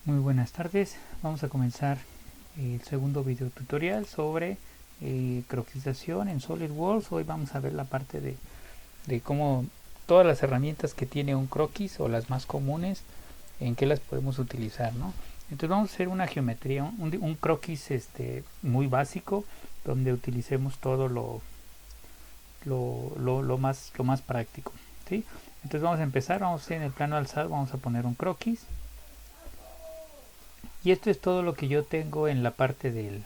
Muy buenas tardes, vamos a comenzar el segundo video tutorial sobre croquisación en SolidWorks. Hoy vamos a ver la parte de cómo todas las herramientas que tiene un croquis o las más comunes, en qué las podemos utilizar, ¿no? Entonces vamos a hacer una geometría, un croquis muy básico, donde utilicemos todo lo más práctico, ¿sí? Entonces vamos a empezar, vamos a hacer en el plano alzado, vamos a poner un croquis. Y esto es todo lo que yo tengo en la parte del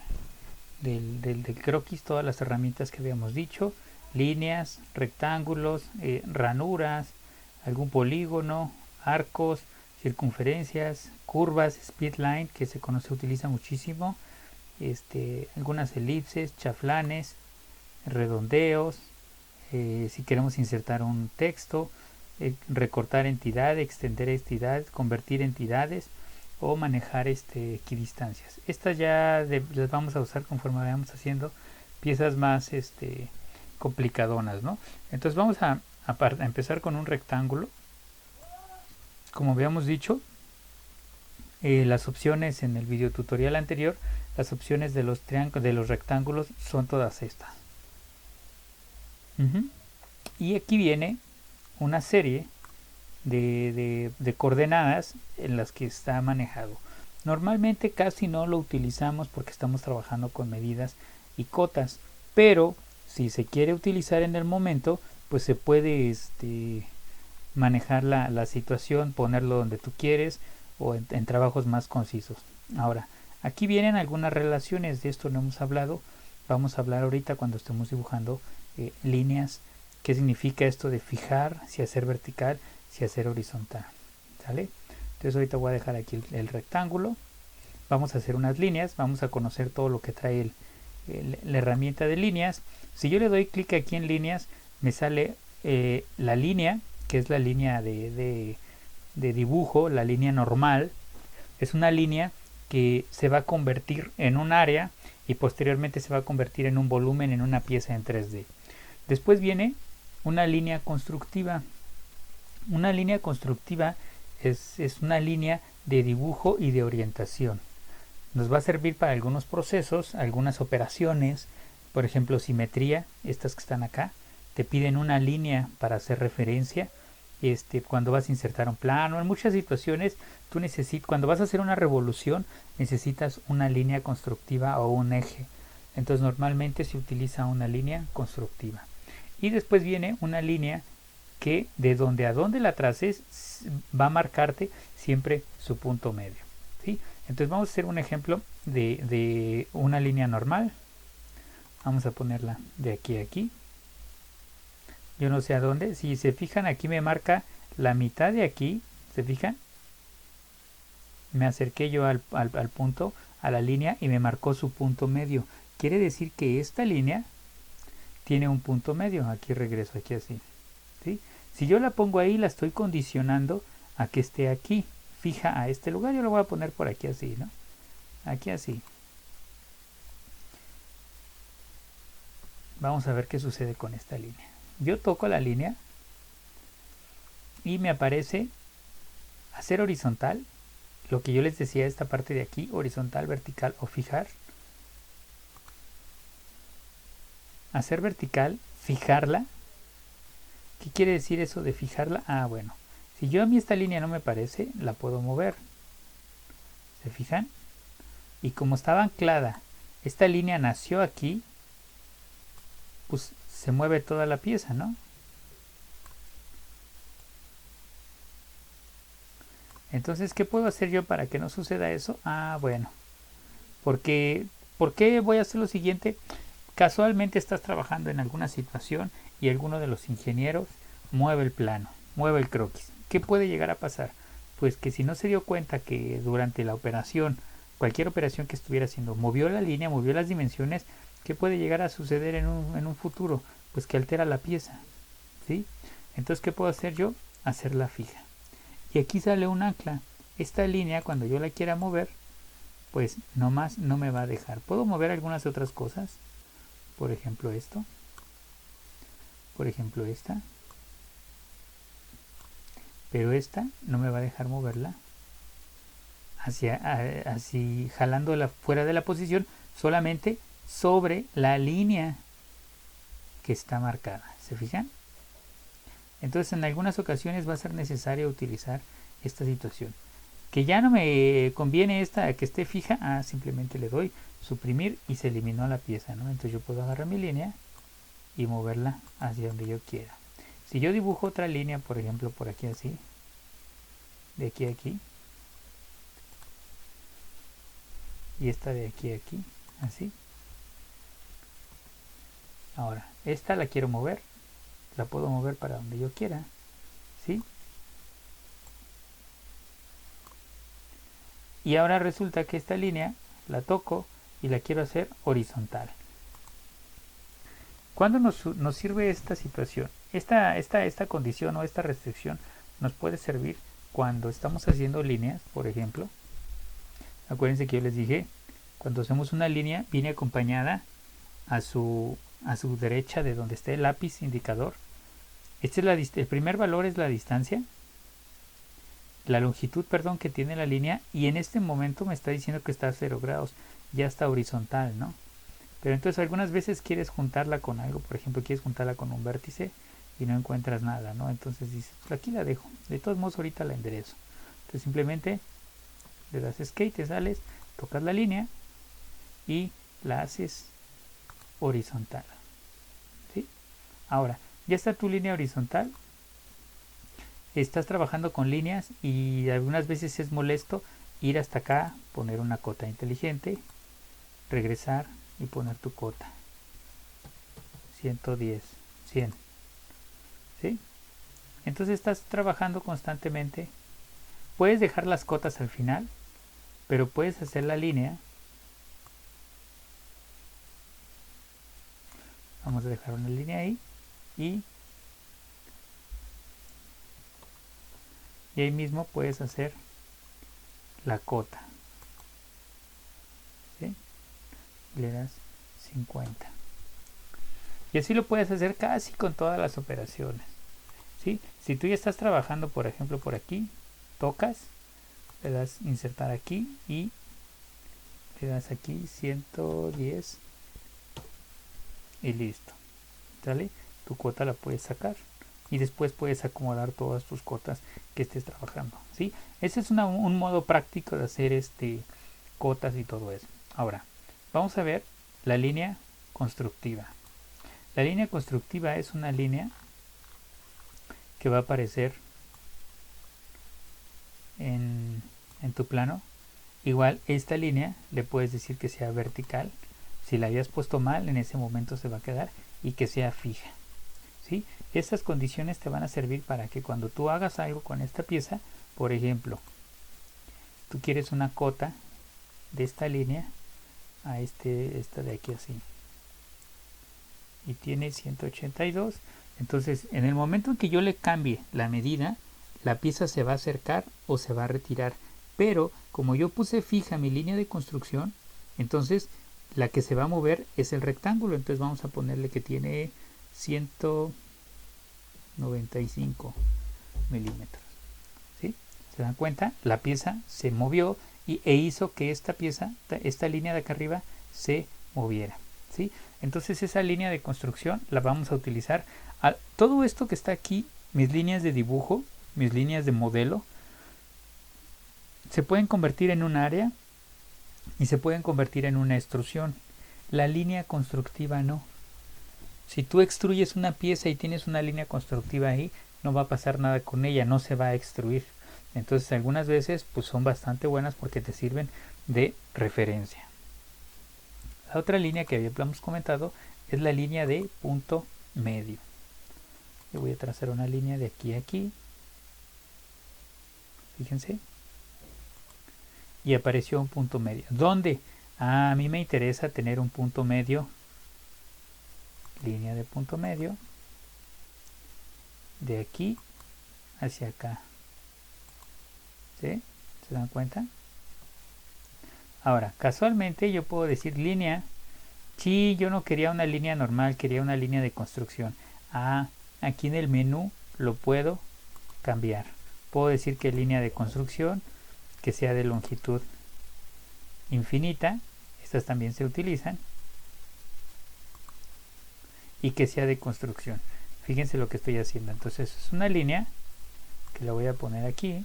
croquis, todas las herramientas que habíamos dicho, líneas, rectángulos, ranuras, algún polígono, arcos, circunferencias, curvas, split-line, que se utiliza muchísimo, algunas elipses, chaflanes, redondeos, si queremos insertar un texto, recortar entidad, extender entidad, convertir entidades o manejar equidistancias. Estas ya las vamos a usar conforme vayamos haciendo piezas más complicadonas, ¿no? Entonces vamos a empezar con un rectángulo. Como habíamos dicho, las opciones en el video tutorial anterior, las opciones de los rectángulos son todas estas. Y aquí viene una serie de coordenadas en las que está manejado. Normalmente casi no lo utilizamos porque estamos trabajando con medidas y cotas, pero si se quiere utilizar en el momento, pues se puede manejar la situación, ponerlo donde tú quieres o en trabajos más concisos. Ahora, aquí vienen algunas relaciones, de esto no hemos hablado, vamos a hablar ahorita cuando estemos dibujando líneas. ¿Qué significa esto de fijar, si hacer vertical, si hacer horizontal? ¿Sale? Entonces ahorita voy a dejar aquí el rectángulo. Vamos a hacer unas líneas, vamos a conocer todo lo que trae la herramienta de líneas. Si yo le doy clic aquí en líneas, me sale la línea, que es la línea de dibujo, la línea normal. Es una línea que se va a convertir en un área y posteriormente se va a convertir en un volumen, en una pieza en 3D. Después viene una línea constructiva. Una línea constructiva es una línea de dibujo y de orientación. Nos va a servir para algunos procesos, algunas operaciones, por ejemplo simetría, estas que están acá, te piden una línea para hacer referencia. Cuando vas a insertar un plano, en muchas situaciones tú cuando vas a hacer una revolución necesitas una línea constructiva o un eje. Entonces normalmente se utiliza una línea constructiva. Y después viene una línea que de donde a donde la traces va a marcarte siempre su punto medio, ¿sí? Entonces vamos a hacer un ejemplo de una línea normal. Vamos a ponerla de aquí a aquí. Yo no sé a dónde. Si se fijan, aquí me marca la mitad de aquí. ¿Se fijan? Me acerqué yo al punto, a la línea, y me marcó su punto medio. Quiere decir que esta línea tiene un punto medio. Aquí regreso, aquí así, ¿sí? Si yo la pongo ahí, la estoy condicionando a que esté aquí, fija a este lugar. Yo lo voy a poner por aquí así, ¿no? Aquí así. Vamos a ver qué sucede con esta línea. Yo toco la línea y me aparece hacer horizontal, lo que yo les decía, esta parte de aquí, horizontal, vertical o fijar. Hacer vertical, fijarla. ¿Qué quiere decir eso de fijarla? Ah, bueno, si yo a mí esta línea no me parece, la puedo mover. ¿Se fijan? Y como estaba anclada, esta línea nació aquí, pues se mueve toda la pieza, ¿no? Entonces, ¿qué puedo hacer yo para que no suceda eso? Ah, bueno, ¿por qué voy a hacer lo siguiente? Casualmente estás trabajando en alguna situación y alguno de los ingenieros mueve el plano, mueve el croquis. ¿Qué puede llegar a pasar? Pues que si no se dio cuenta que durante la operación, cualquier operación que estuviera haciendo, movió la línea, movió las dimensiones, ¿qué puede llegar a suceder en un futuro? Pues que altera la pieza, ¿sí? Entonces, ¿qué puedo hacer yo? Hacerla fija. Y aquí sale un ancla. Esta línea, cuando yo la quiera mover, pues nomás no me va a dejar. Puedo mover algunas otras cosas. Por ejemplo esto. Por ejemplo esta. Pero esta no me va a dejar moverla. así jalándola fuera de la posición, solamente sobre la línea que está marcada. ¿Se fijan? Entonces en algunas ocasiones va a ser necesario utilizar esta situación. Que ya no me conviene esta que esté fija, simplemente le doy suprimir y se eliminó la pieza, ¿no? Entonces yo puedo agarrar mi línea y moverla hacia donde yo quiera. Si yo dibujo otra línea, por ejemplo, por aquí así, de aquí a aquí, y esta de aquí a aquí, así. Ahora, esta la quiero mover, la puedo mover para donde yo quiera, ¿sí? Y ahora resulta que esta línea la toco y la quiero hacer horizontal. ¿Cuándo nos sirve esta situación? Esta condición o esta restricción nos puede servir cuando estamos haciendo líneas, por ejemplo. Acuérdense que yo les dije, cuando hacemos una línea viene acompañada a su derecha de donde esté el lápiz indicador. El primer valor es la distancia, la longitud, perdón, que tiene la línea, y en este momento me está diciendo que está a 0 grados, ya está horizontal, ¿no? Pero entonces algunas veces quieres juntarla con algo, por ejemplo, quieres juntarla con un vértice y no encuentras nada, ¿no? Entonces dices, pues aquí la dejo, de todos modos ahorita la enderezo. Entonces simplemente le das escape, te sales, tocas la línea y la haces horizontal, ¿sí? Ahora, ya está tu línea horizontal. Estás trabajando con líneas y algunas veces es molesto ir hasta acá, poner una cota inteligente, regresar y poner tu cota 110, 100, ¿sí? Entonces estás trabajando constantemente. Puedes dejar las cotas al final, pero puedes hacer la línea. Vamos a dejar una línea ahí y ahí mismo puedes hacer la cota, ¿sí? Le das 50 y así lo puedes hacer casi con todas las operaciones, ¿sí? Si tú ya estás trabajando, por ejemplo, por aquí, tocas, le das insertar aquí y le das aquí 110 y listo, ¿sale? Tu cuota la puedes sacar y después puedes acomodar todas tus cotas que estés trabajando, ¿sí? Ese es un modo práctico de hacer cotas y todo eso. Ahora, vamos a ver la línea constructiva. La línea constructiva es una línea que va a aparecer en tu plano. Igual esta línea le puedes decir que sea vertical. Si la habías puesto mal, en ese momento se va a quedar, y que sea fija, ¿sí? Estas condiciones te van a servir para que cuando tú hagas algo con esta pieza, por ejemplo, tú quieres una cota de esta línea a esta de aquí así, y tiene 182, entonces en el momento en que yo le cambie la medida, la pieza se va a acercar o se va a retirar, pero como yo puse fija mi línea de construcción, entonces la que se va a mover es el rectángulo. Entonces vamos a ponerle que tiene 195 milímetros, ¿sí? ¿Se dan cuenta? La pieza se movió e hizo que esta línea de acá arriba se moviera, ¿sí? Entonces esa línea de construcción la vamos a utilizar. Todo esto que está aquí, mis líneas de dibujo, mis líneas de modelo, se pueden convertir en un área y se pueden convertir en una extrusión. La línea constructiva no. Si tú extruyes una pieza y tienes una línea constructiva ahí, no va a pasar nada con ella, no se va a extruir. Entonces algunas veces pues son bastante buenas porque te sirven de referencia. La otra línea que habíamos comentado es la línea de punto medio. Yo voy a trazar una línea de aquí a aquí. Fíjense. Y apareció un punto medio. ¿Dónde? A mí me interesa tener un punto medio. Línea de punto medio. De aquí hacia acá. ¿Sí? ¿Se dan cuenta? Ahora, casualmente yo puedo decir línea. Sí, yo no quería una línea normal, quería una línea de construcción. Aquí en el menú lo puedo cambiar. Puedo decir que línea de construcción que sea de longitud infinita, estas también se utilizan, y que sea de construcción. Fíjense lo que estoy haciendo. Entonces es una línea que la voy a poner aquí.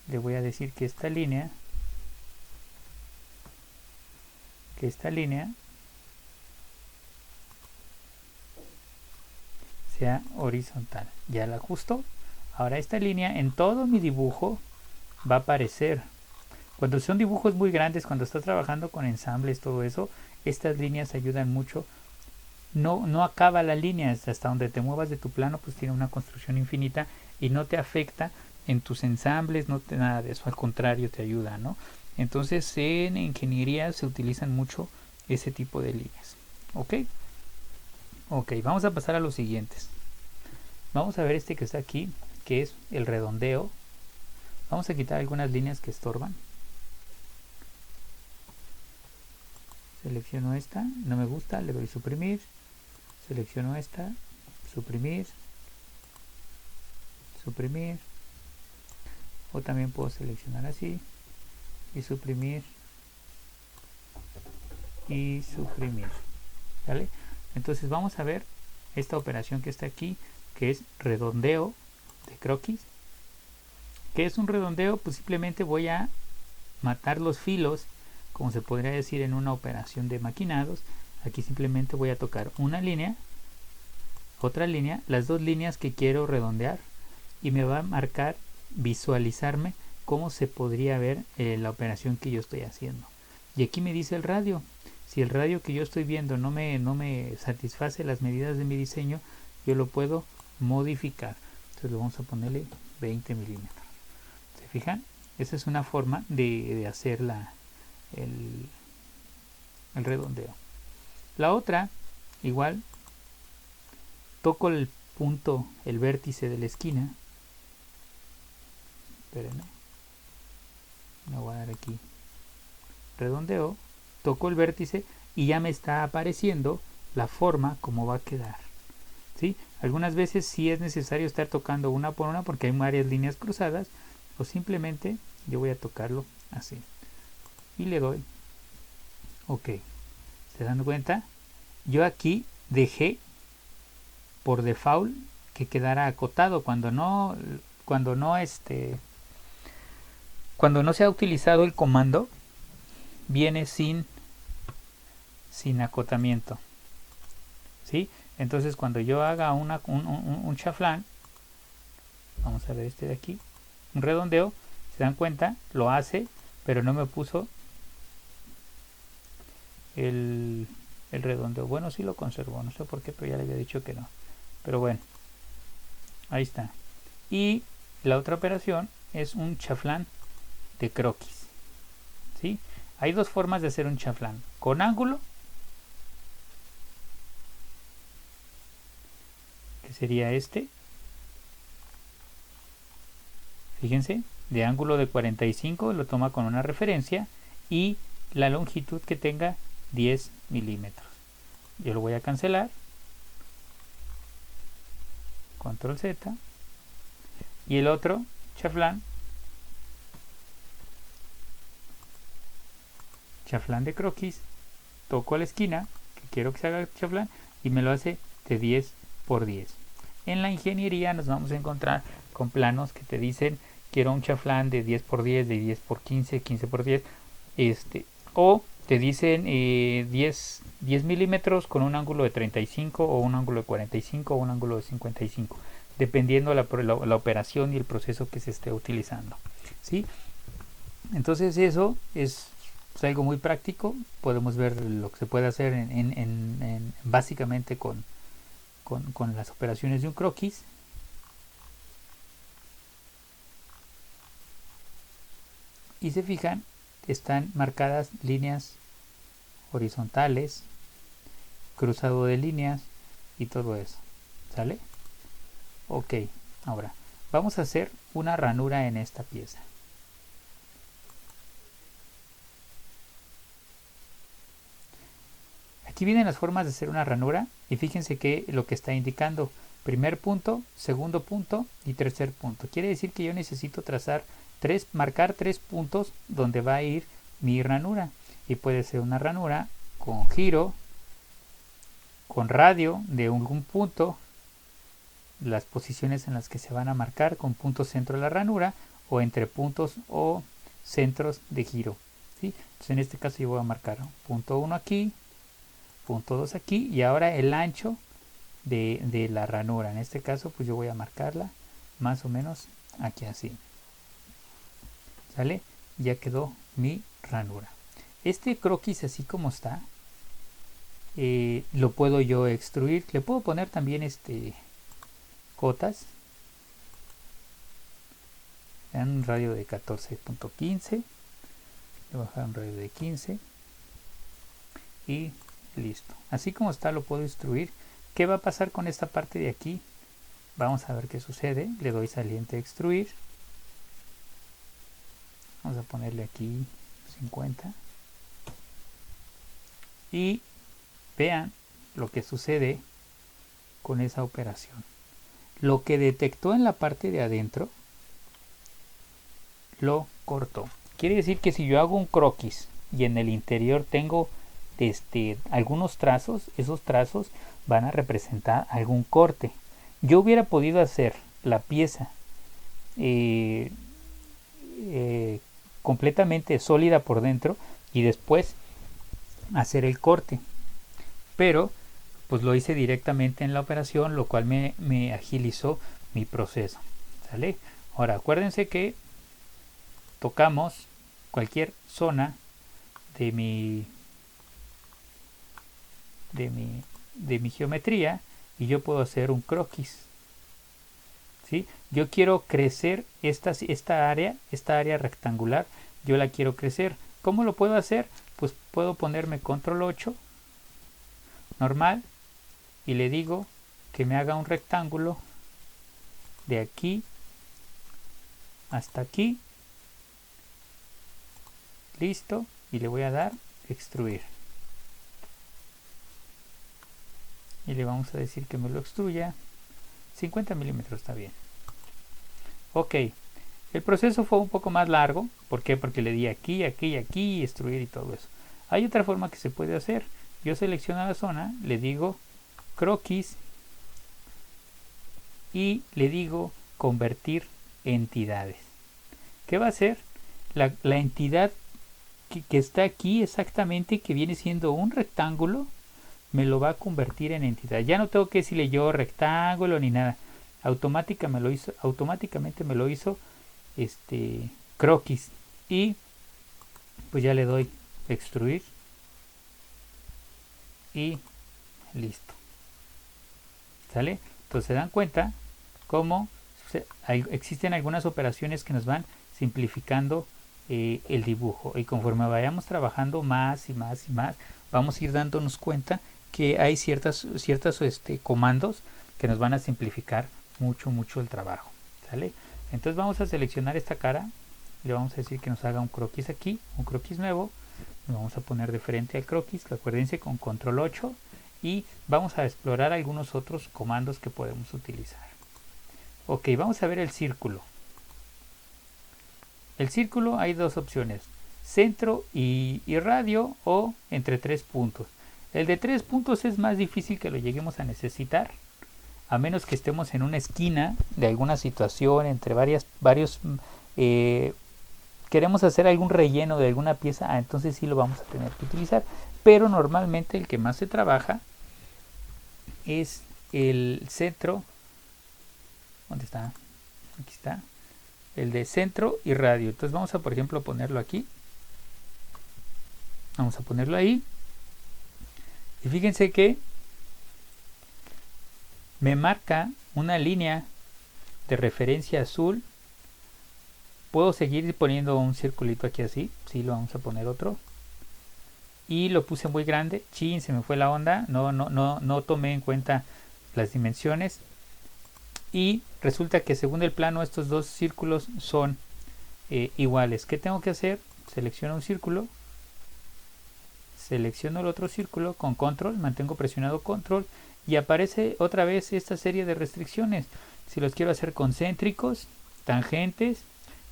Le voy a decir que esta línea sea horizontal. Ya la ajusto. Ahora esta línea en todo mi dibujo va a aparecer. Cuando son dibujos muy grandes, cuando estás trabajando con ensambles, todo eso, estas líneas ayudan mucho. No acaba la línea, hasta donde te muevas de tu plano, pues tiene una construcción infinita y no te afecta en tus ensambles, nada de eso, al contrario, te ayuda, ¿no? Entonces en ingeniería se utilizan mucho ese tipo de líneas. Ok, vamos a pasar a los siguientes. Vamos a ver este que está aquí, que es el redondeo. Vamos a quitar algunas líneas que estorban. Selecciono esta, no me gusta, le doy suprimir. Selecciono esta, suprimir, suprimir. O también puedo seleccionar así y suprimir y suprimir. ¿Vale? Entonces vamos a ver esta operación que está aquí, que es redondeo de croquis. ¿Qué es un redondeo? Pues simplemente voy a matar los filos, como se podría decir en una operación de maquinados. Aquí simplemente voy a tocar una línea, otra línea, las dos líneas que quiero redondear, y me va a marcar, visualizarme cómo se podría ver la operación que yo estoy haciendo. Y aquí me dice el radio. Si el radio que yo estoy viendo no me satisface las medidas de mi diseño, yo lo puedo modificar. Entonces lo vamos a ponerle 20 milímetros. ¿Se fijan? Esa es una forma de hacer el redondeo. La otra, igual, toco el punto, el vértice de la esquina. Espérenme. Me voy a dar aquí. Redondeo, toco el vértice y ya me está apareciendo la forma como va a quedar. ¿Sí? Algunas veces sí es necesario estar tocando una por una porque hay varias líneas cruzadas, o simplemente yo voy a tocarlo así y le doy OK. ¿Se dan cuenta? Yo aquí dejé por default que quedara acotado cuando no se ha utilizado el comando, viene sin acotamiento. ¿Sí? Entonces cuando yo haga un chaflán, vamos a ver este de aquí, un redondeo, se dan cuenta, lo hace, pero no me puso el redondeo. Bueno, sí lo conservó, no sé por qué, pero ya le había dicho que no. Pero bueno, ahí está. Y la otra operación es un chaflán de croquis. ¿Sí? Hay dos formas de hacer un chaflán: con ángulo, que sería este, fíjense, de ángulo de 45, lo toma con una referencia, y la longitud que tenga 10 milímetros. Yo lo voy a cancelar, control Z, y el otro chaflán de croquis, toco a la esquina que quiero que se haga chaflán y me lo hace de 10 por 10. En la ingeniería nos vamos a encontrar con planos que te dicen quiero un chaflán de 10 por 10, de 10 por 15, 15 por 10, o te dicen 10 milímetros con un ángulo de 35, o un ángulo de 45, o un ángulo de 55, dependiendo la operación y el proceso que se esté utilizando. ¿Sí? Entonces eso es algo muy práctico. Podemos ver lo que se puede hacer básicamente con las operaciones de un croquis. Y se fijan, están marcadas líneas horizontales, cruzado de líneas y todo eso. ¿Sale? OK, ahora vamos a hacer una ranura en esta pieza. Aquí vienen las formas de hacer una ranura y fíjense que lo que está indicando. primer punto, segundo punto y tercer punto. Quiere decir que yo necesito marcar 3 puntos donde va a ir mi ranura, y puede ser una ranura con giro, con radio de algún punto, las posiciones en las que se van a marcar con punto centro de la ranura, o entre puntos o centros de giro, ¿sí? Entonces en este caso yo voy a marcar punto 1 aquí, punto 2 aquí, y ahora el ancho de la ranura. En este caso pues yo voy a marcarla más o menos aquí así. ¿Sale? Ya quedó mi ranura. Este croquis así como está, lo puedo yo extruir. Le puedo poner también cotas en un radio de 14.15. Le voy a bajar un radio de 15 y listo. Así como está lo puedo extruir. ¿Qué va a pasar con esta parte de aquí? Vamos a ver qué sucede. Le doy saliente a extruir. Vamos a ponerle aquí 50. Y vean lo que sucede con esa operación. Lo que detectó en la parte de adentro lo cortó. Quiere decir que si yo hago un croquis y en el interior tengo algunos trazos, esos trazos van a representar algún corte. Yo hubiera podido hacer la pieza completamente sólida por dentro y después hacer el corte, pero pues lo hice directamente en la operación, lo cual me agilizó mi proceso. ¿Sale? Ahora acuérdense que tocamos cualquier zona de mi geometría y yo puedo hacer un croquis. ¿Sí? Yo quiero crecer esta área rectangular, yo la quiero crecer. ¿Cómo lo puedo hacer? Pues puedo ponerme control 8 normal y le digo que me haga un rectángulo de aquí hasta aquí. Listo, y le voy a dar extruir y le vamos a decir que me lo extruya 50 milímetros. Está bien. Ok, el proceso fue un poco más largo. ¿Por qué? Porque le di aquí, aquí y aquí, extruir y todo eso. Hay otra forma que se puede hacer. Yo selecciono la zona, le digo croquis y le digo convertir entidades. ¿Qué va a hacer? La entidad que está aquí exactamente, que viene siendo un rectángulo, me lo va a convertir en entidad. Ya no tengo que decirle yo rectángulo ni nada. Automáticamente me lo hizo croquis. Y pues ya le doy extruir y listo. ¿Sale? Entonces se dan cuenta cómo existen algunas operaciones que nos van simplificando el dibujo, y conforme vayamos trabajando más y más y más, vamos a ir dándonos cuenta que hay ciertos comandos que nos van a simplificar mucho el trabajo. ¿Sale? Entonces vamos a seleccionar esta cara, le vamos a decir que nos haga un croquis aquí, un croquis nuevo. Nos vamos a poner de frente al croquis, acuérdense, con control 8, y vamos a explorar algunos otros comandos que podemos utilizar. Ok, vamos a ver el círculo. El círculo hay dos opciones, centro y radio, o entre 3 puntos. El de 3 puntos es más difícil que lo lleguemos a necesitar, a menos que estemos en una esquina de alguna situación entre varios queremos hacer algún relleno de alguna pieza, entonces sí lo vamos a tener que utilizar. Pero normalmente el que más se trabaja es el centro. ¿Dónde está? Aquí está. El de centro y radio. Entonces vamos a, por ejemplo, ponerlo aquí. Vamos a ponerlo ahí. Y fíjense que me marca una línea de referencia azul. Puedo seguir poniendo un circulito aquí así. Sí, lo vamos a poner otro. Y lo puse muy grande. Chin, se me fue la onda. No tomé en cuenta las dimensiones. Y resulta que según el plano estos dos círculos son iguales. ¿Qué tengo que hacer? Selecciono un círculo. Selecciono el otro círculo con control. Mantengo presionado control. y aparece otra vez esta serie de restricciones. Si los quiero hacer concéntricos, tangentes,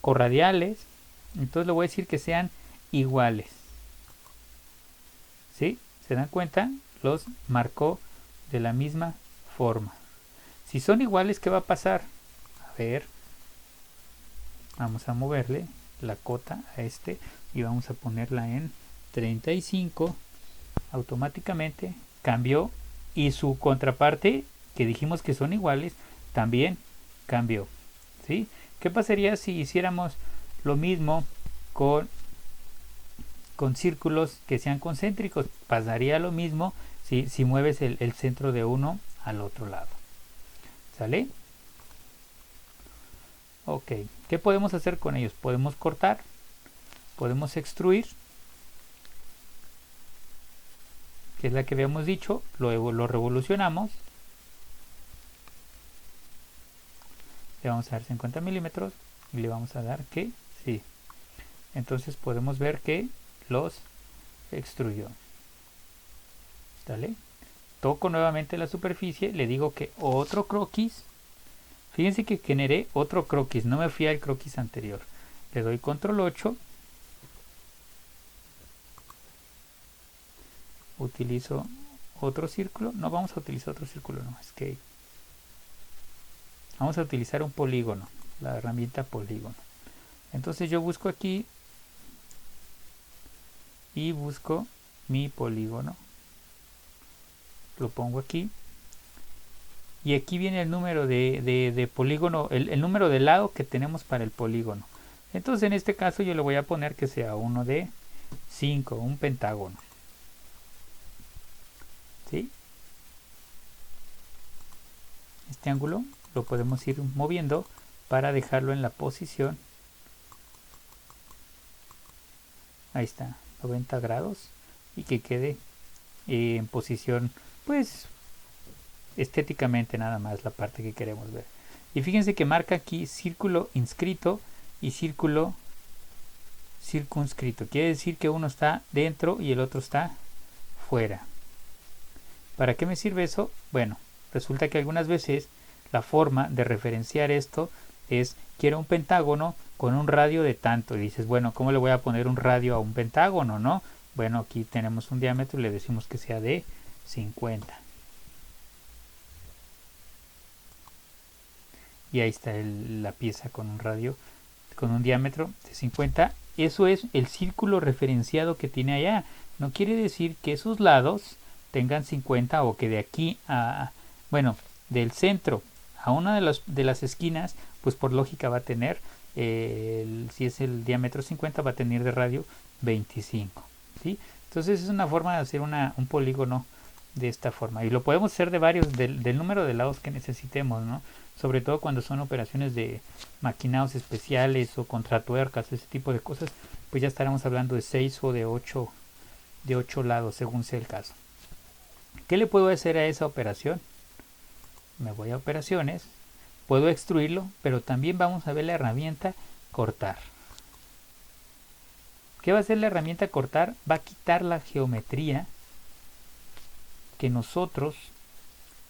corradiales, entonces le voy a decir que sean iguales. ¿Sí? ¿Se dan cuenta? Los marcó de la misma forma. Si son iguales, ¿qué va a pasar? A ver, vamos a moverle la cota a este y vamos a ponerla en 35. Automáticamente cambió y su contraparte, que dijimos que son iguales, también cambió. ¿Sí? ¿Qué pasaría si hiciéramos lo mismo con círculos que sean concéntricos? Pasaría lo mismo si mueves el centro de uno al otro lado. ¿Sale? Ok, ¿qué podemos hacer con ellos? Podemos cortar, podemos extruir, que es la que habíamos dicho, lo revolucionamos, le vamos a dar 50 milímetros y le vamos a dar que sí. Entonces podemos ver que los extruyó. ¿Sale? Toco nuevamente la superficie, le digo que otro croquis. Fíjense que generé otro croquis, no me fui al croquis anterior. Le doy control 8. Utilizo otro círculo. No vamos a utilizar otro círculo, no, es que vamos a utilizar un polígono, la herramienta polígono. Entonces yo busco aquí y busco mi polígono. Lo pongo aquí. Y aquí viene el número de polígono, el número de lado que tenemos para el polígono. Entonces en este caso yo le voy a poner que sea uno de 5, un pentágono. ¿Sí? Este ángulo lo podemos ir moviendo para dejarlo en la posición. Ahí está, 90 grados. Y que quede en posición, pues, estéticamente nada más la parte que queremos ver. Y fíjense que marca aquí círculo inscrito y círculo circunscrito. Quiere decir que uno está dentro y el otro está fuera. ¿Para qué me sirve eso? Bueno, resulta que algunas veces la forma de referenciar esto es: quiero un pentágono con un radio de tanto. Y dices, bueno, ¿cómo le voy a poner un radio a un pentágono, no? Bueno, aquí tenemos un diámetro y le decimos que sea de 50. Y ahí está la pieza con un radio, con un diámetro de 50. Eso es el círculo referenciado que tiene allá. No quiere decir que esos lados tengan 50 o que de aquí a, bueno, del centro a una de las esquinas, pues por lógica va a tener, si es el diámetro 50, va a tener de radio 25. ¿Sí? Entonces es una forma de hacer un polígono de esta forma. Y lo podemos hacer de varios, del número de lados que necesitemos, ¿no? Sobre todo cuando son operaciones de maquinados especiales o contratuercas, ese tipo de cosas, pues ya estaremos hablando de 6 o de 8 lados, según sea el caso. ¿Qué le puedo hacer a esa operación? Me voy a operaciones, puedo extruirlo, pero también vamos a ver la herramienta cortar. ¿Qué va a hacer la herramienta cortar? Va a quitar la geometría que nosotros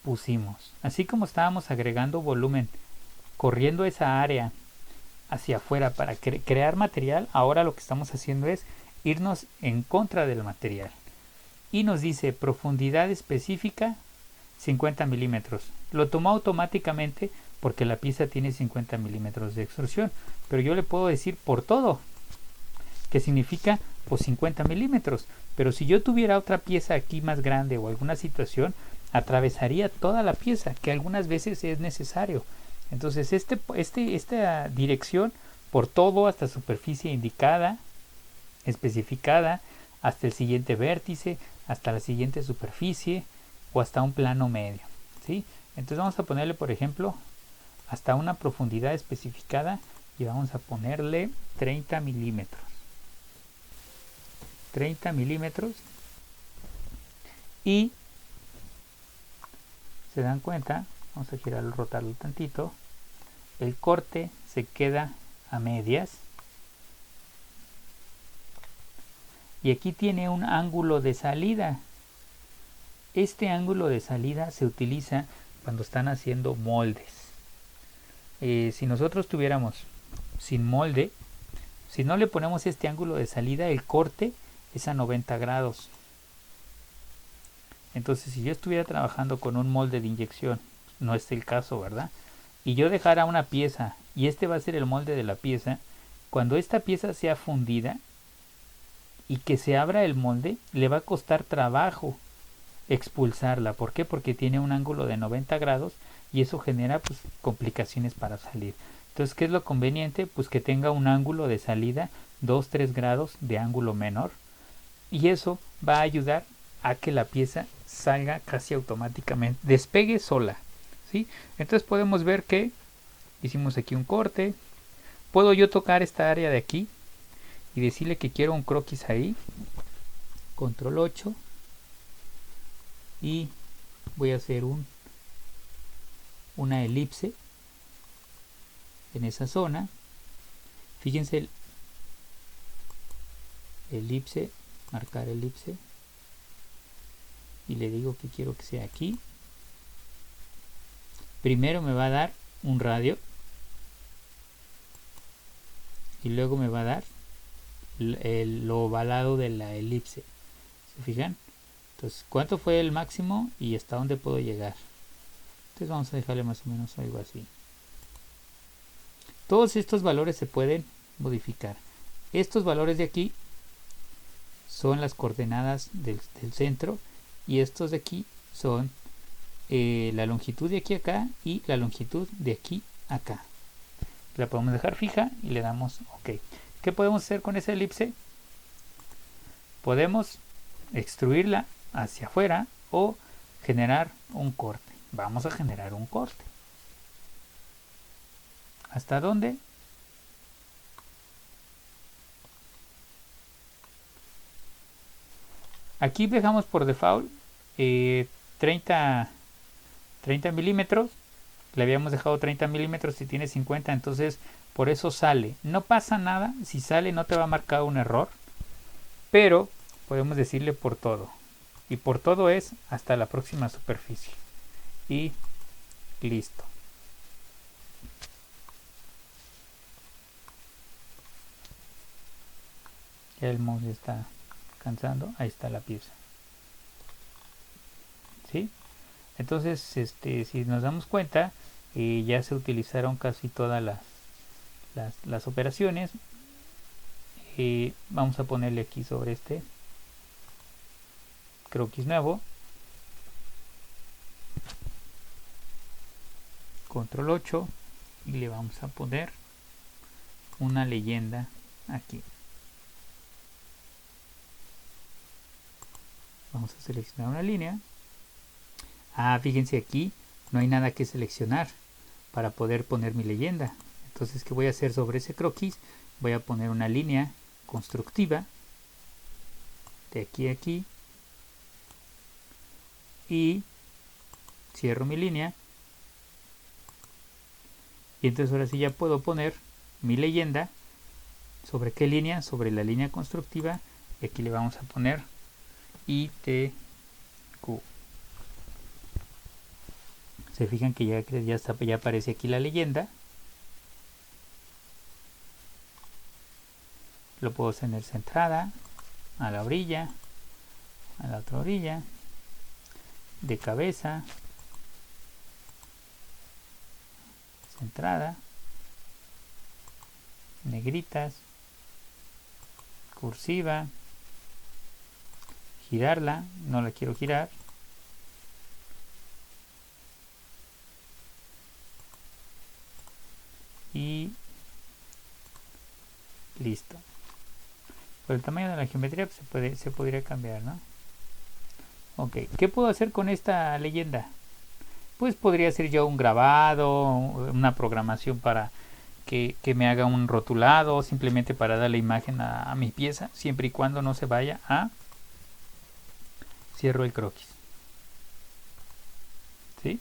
pusimos. Así como estábamos agregando volumen, corriendo esa área hacia afuera para crear material, ahora lo que estamos haciendo es irnos en contra del material. Y nos dice profundidad específica 50 milímetros. Lo tomó automáticamente porque la pieza tiene 50 milímetros de extrusión. Pero yo le puedo decir por todo, que significa pues 50 milímetros. Pero si yo tuviera otra pieza aquí más grande o alguna situación, atravesaría toda la pieza, que algunas veces es necesario. Entonces esta dirección por todo hasta superficie indicada, especificada, hasta el siguiente vértice, hasta la siguiente superficie o hasta un plano medio, ¿sí? Entonces vamos a ponerle, por ejemplo, hasta una profundidad especificada y vamos a ponerle 30 milímetros. 30 milímetros. Y se dan cuenta, vamos a girarlo, rotarlo tantito, el corte se queda a medias. Y aquí tiene un ángulo de salida. Este ángulo de salida se utiliza cuando están haciendo moldes. Si nosotros tuviéramos sin molde, si no le ponemos este ángulo de salida, el corte es a 90 grados. Entonces, si yo estuviera trabajando con un molde de inyección, no es el caso, ¿verdad? Y yo dejara una pieza, y este va a ser el molde de la pieza, cuando esta pieza sea fundida y que se abra el molde, le va a costar trabajo expulsarla. ¿Por qué? Porque tiene un ángulo de 90 grados y eso genera pues complicaciones para salir. Entonces, ¿qué es lo conveniente? Pues que tenga un ángulo de salida 2-3 grados de ángulo menor, y eso va a ayudar a que la pieza salga casi automáticamente, despegue sola, ¿sí? Entonces podemos ver que hicimos aquí un corte. Puedo yo tocar esta área de aquí y decirle que quiero un croquis ahí, control 8, y voy a hacer una elipse en esa zona. Fíjense, el elipse, marcar elipse, y le digo que quiero que sea aquí. Primero me va a dar un radio y luego me va a dar lo ovalado de la elipse. ¿Se fijan? Entonces, ¿cuánto fue el máximo y hasta dónde puedo llegar? Entonces vamos a dejarle más o menos algo así. Todos estos valores se pueden modificar. Estos valores de aquí son las coordenadas del centro, y estos de aquí son la longitud de aquí a acá y la longitud de aquí a acá. La podemos dejar fija y le damos OK. ¿Qué podemos hacer con esa elipse? Podemos extruirla hacia afuera o generar un corte. Vamos a generar un corte. ¿Hasta dónde? Aquí dejamos por default 30 milímetros. Le habíamos dejado 30 milímetros, si tiene 50, entonces por eso sale. No pasa nada, si sale no te va a marcar un error, pero podemos decirle por todo. Y por todo es hasta la próxima superficie. Y listo. Ya el mouse está cansando. Ahí está la pieza. ¿Sí? Entonces, si nos damos cuenta, ya se utilizaron casi todas las operaciones. Vamos a ponerle aquí sobre este croquis nuevo, control 8, y le vamos a poner una leyenda aquí. Vamos a seleccionar una línea. Fíjense, aquí no hay nada que seleccionar para poder poner mi leyenda. Entonces, ¿qué voy a hacer sobre ese croquis? Voy a poner una línea constructiva de aquí a aquí y cierro mi línea, y entonces ahora sí ya puedo poner mi leyenda. ¿Sobre qué línea? Sobre la línea constructiva, y aquí le vamos a poner ITQ. Se fijan que ya aparece aquí la leyenda. Lo puedo tener centrada a la orilla, a la otra orilla, de cabeza, centrada, negritas, cursiva, girarla, no la quiero girar, y listo. Por el tamaño de la geometría pues, se podría cambiar, ¿no? Ok, ¿qué puedo hacer con esta leyenda? Pues podría ser yo un grabado, una programación para que me haga un rotulado, simplemente para darle imagen a mi pieza, siempre y cuando no se vaya a... Cierro el croquis. ¿Sí?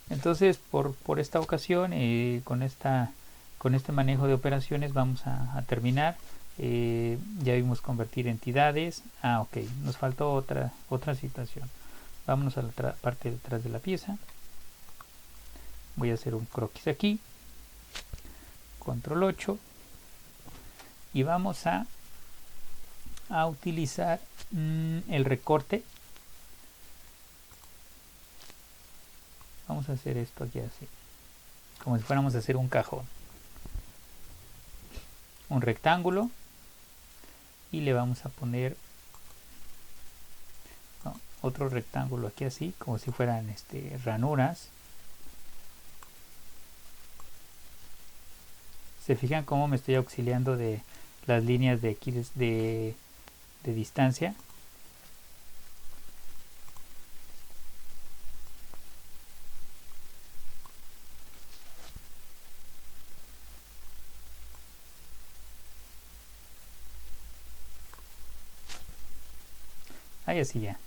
Entonces, por esta ocasión, con este manejo de operaciones vamos a terminar. Ya vimos convertir entidades. Ok, nos faltó otra situación. Vámonos a la parte de detrás de la pieza. Voy a hacer un croquis aquí, control 8, y vamos a utilizar el recorte. Vamos a hacer esto aquí así, como si fuéramos a hacer un cajón, un rectángulo, y le vamos a poner otro rectángulo aquí así, como si fueran ranuras. Se fijan cómo me estoy auxiliando de las líneas de aquí de distancia. Ahí así ya,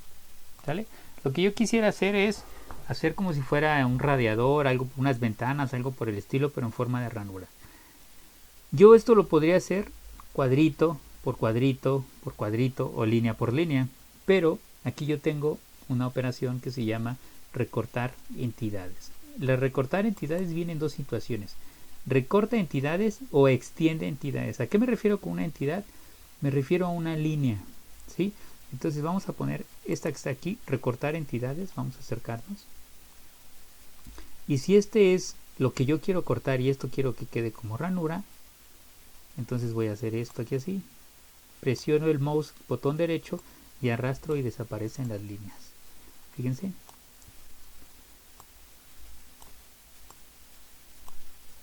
¿sale? Lo que yo quisiera hacer es hacer como si fuera un radiador, algo, unas ventanas, algo por el estilo, pero en forma de ranura. Yo esto lo podría hacer cuadrito por cuadrito por cuadrito o línea por línea, pero aquí yo tengo una operación que se llama recortar entidades. La recortar entidades viene en dos situaciones: recorta entidades o extiende entidades. ¿A qué me refiero con una entidad? Me refiero a una línea, ¿sí? Entonces vamos a poner esta que está aquí, recortar entidades. Vamos a acercarnos, y si este es lo que yo quiero cortar y esto quiero que quede como ranura, entonces voy a hacer esto aquí así, presiono el mouse botón derecho y arrastro y desaparecen las líneas. Fíjense,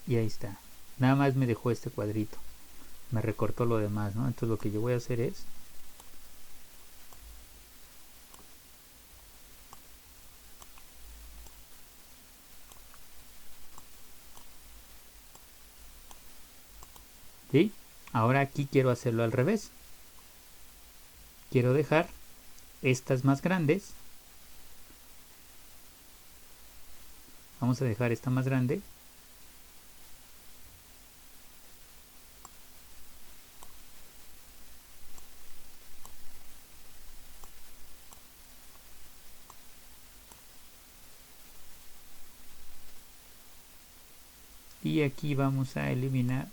y ahí está, nada más me dejó este cuadrito, me recortó lo demás, ¿no? Entonces lo que yo voy a hacer es ¿sí? Ahora aquí quiero hacerlo al revés. Quiero dejar estas más grandes. Vamos a dejar esta más grande. Y aquí vamos a eliminar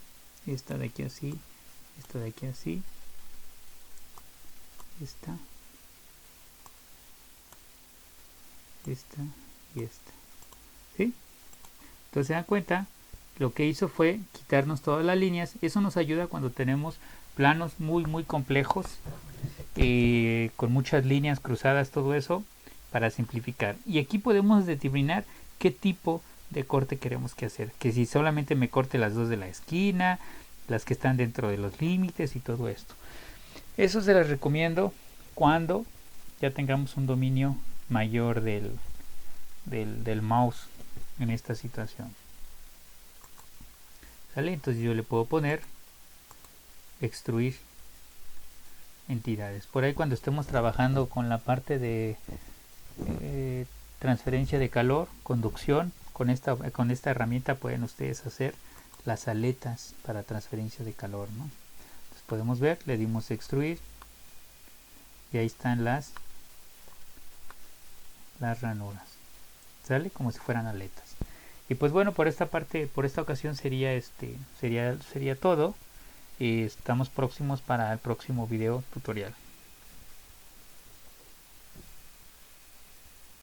esta de aquí así, esta de aquí así, esta y esta, ¿sí? Entonces se dan cuenta, lo que hizo fue quitarnos todas las líneas. Eso nos ayuda cuando tenemos planos muy complejos, con muchas líneas cruzadas, todo eso, para simplificar. Y aquí podemos determinar qué tipo de corte queremos que hacer, que si solamente me corte las dos de la esquina, las que están dentro de los límites y todo esto. Eso se las recomiendo cuando ya tengamos un dominio mayor del mouse en esta situación. ¿Sale? Entonces yo le puedo poner extruir entidades. Por ahí cuando estemos trabajando con la parte de transferencia de calor, conducción, con esta herramienta pueden ustedes hacer las aletas para transferencia de calor, ¿no? Entonces podemos ver, le dimos extruir y ahí están las ranuras, ¿sale? Como si fueran aletas. Y pues bueno, por esta ocasión sería sería todo. Estamos próximos para el próximo video tutorial.